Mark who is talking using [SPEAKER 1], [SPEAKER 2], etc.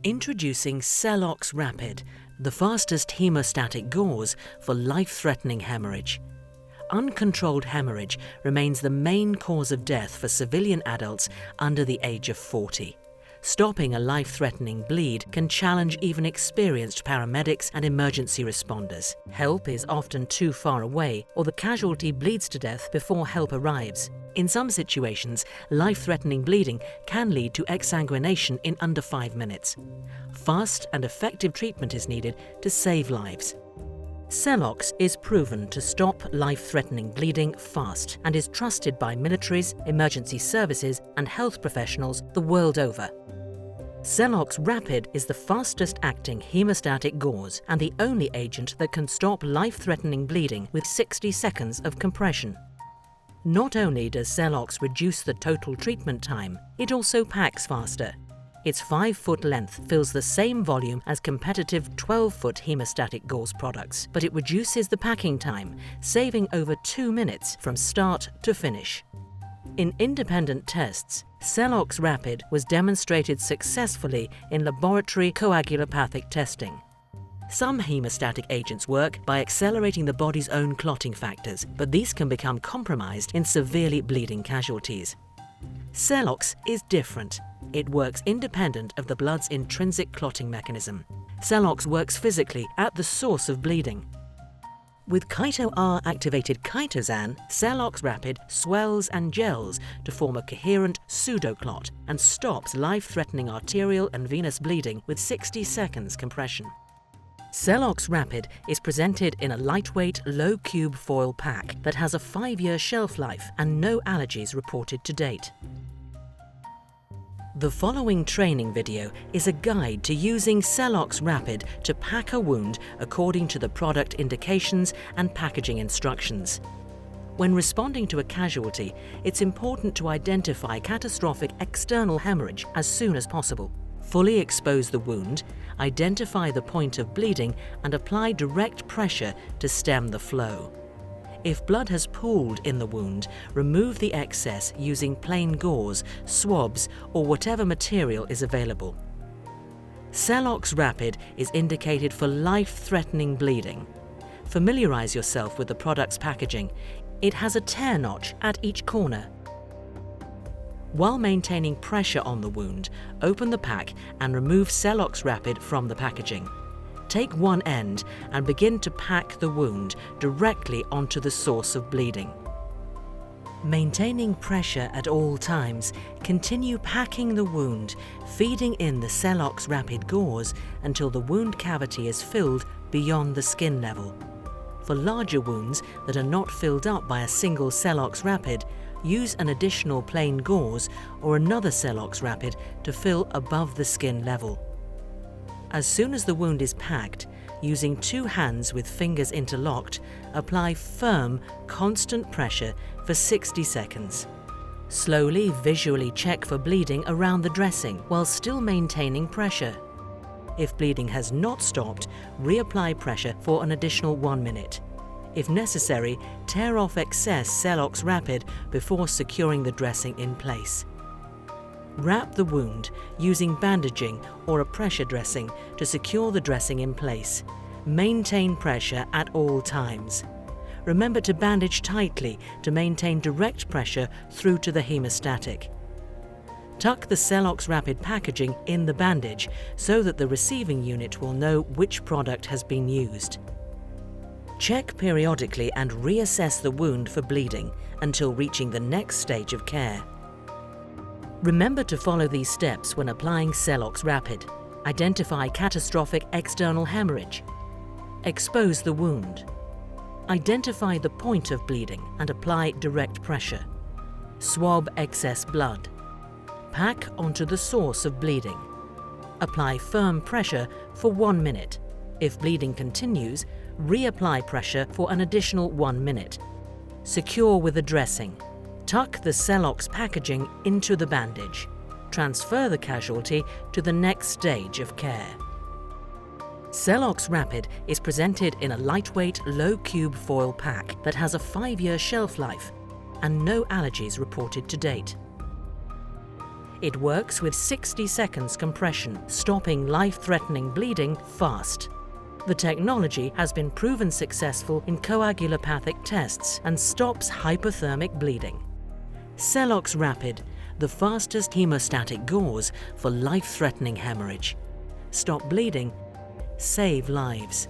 [SPEAKER 1] Introducing Celox Rapid, the fastest hemostatic gauze for life-threatening hemorrhage. Uncontrolled hemorrhage remains the main cause of death for civilian adults under the age of 40. Stopping a life-threatening bleed can challenge even experienced paramedics and emergency responders. Help is often too far away, or the casualty bleeds to death before help arrives. In some situations, life-threatening bleeding can lead to exsanguination in under 5 minutes. Fast and effective treatment is needed to save lives. Celox is proven to stop life-threatening bleeding fast and is trusted by militaries, emergency services and health professionals the world over. Celox Rapid is the fastest-acting hemostatic gauze and the only agent that can stop life-threatening bleeding with 60 seconds of compression. Not only does Celox reduce the total treatment time, it also packs faster. Its 5-foot length fills the same volume as competitive 12-foot hemostatic gauze products, but it reduces the packing time, saving over 2 minutes from start to finish. In independent tests, Celox Rapid was demonstrated successfully in laboratory coagulopathic testing. Some hemostatic agents work by accelerating the body's own clotting factors, but these can become compromised in severely bleeding casualties. Celox is different. It works independent of the blood's intrinsic clotting mechanism. Celox works physically at the source of bleeding. With chito-R-activated chitosan, Celox Rapid swells and gels to form a coherent pseudoclot and stops life-threatening arterial and venous bleeding with 60 seconds compression. Celox Rapid is presented in a lightweight, low-cube foil pack that has a 5-year shelf life and no allergies reported to date. The following training video is a guide to using Celox Rapid to pack a wound according to the product indications and packaging instructions. When responding to a casualty, it's important to identify catastrophic external hemorrhage as soon as possible. Fully expose the wound, identify the point of bleeding, and apply direct pressure to stem the flow. If blood has pooled in the wound, remove the excess using plain gauze, swabs, or whatever material is available. Celox Rapid is indicated for life-threatening bleeding. Familiarize yourself with the product's packaging. It has a tear notch at each corner. While maintaining pressure on the wound, open the pack and remove Celox Rapid from the packaging. Take one end and begin to pack the wound directly onto the source of bleeding. Maintaining pressure at all times, continue packing the wound, feeding in the Celox Rapid gauze until the wound cavity is filled beyond the skin level. For larger wounds that are not filled up by a single Celox Rapid, use an additional plain gauze or another Celox Rapid to fill above the skin level. As soon as the wound is packed, using 2 hands with fingers interlocked, apply firm, constant pressure for 60 seconds. Slowly visually check for bleeding around the dressing while still maintaining pressure. If bleeding has not stopped, reapply pressure for an additional 1 minute. If necessary, tear off excess Celox Rapid before securing the dressing in place. Wrap the wound using bandaging or a pressure dressing to secure the dressing in place. Maintain pressure at all times. Remember to bandage tightly to maintain direct pressure through to the hemostatic. Tuck the Celox Rapid packaging in the bandage so that the receiving unit will know which product has been used. Check periodically and reassess the wound for bleeding until reaching the next stage of care. Remember to follow these steps when applying Celox Rapid. Identify catastrophic external hemorrhage. Expose the wound. Identify the point of bleeding and apply direct pressure. Swab excess blood. Pack onto the source of bleeding. Apply firm pressure for 1 minute. If bleeding continues, reapply pressure for an additional 1 minute. Secure with a dressing. Tuck the Celox packaging into the bandage. Transfer the casualty to the next stage of care. Celox Rapid is presented in a lightweight, low-cube foil pack that has a 5-year shelf life and no allergies reported to date. It works with 60 seconds compression, stopping life-threatening bleeding fast. The technology has been proven successful in coagulopathic tests and stops hypothermic bleeding. Celox Rapid, the fastest hemostatic gauze for life-threatening hemorrhage. Stop bleeding, save lives.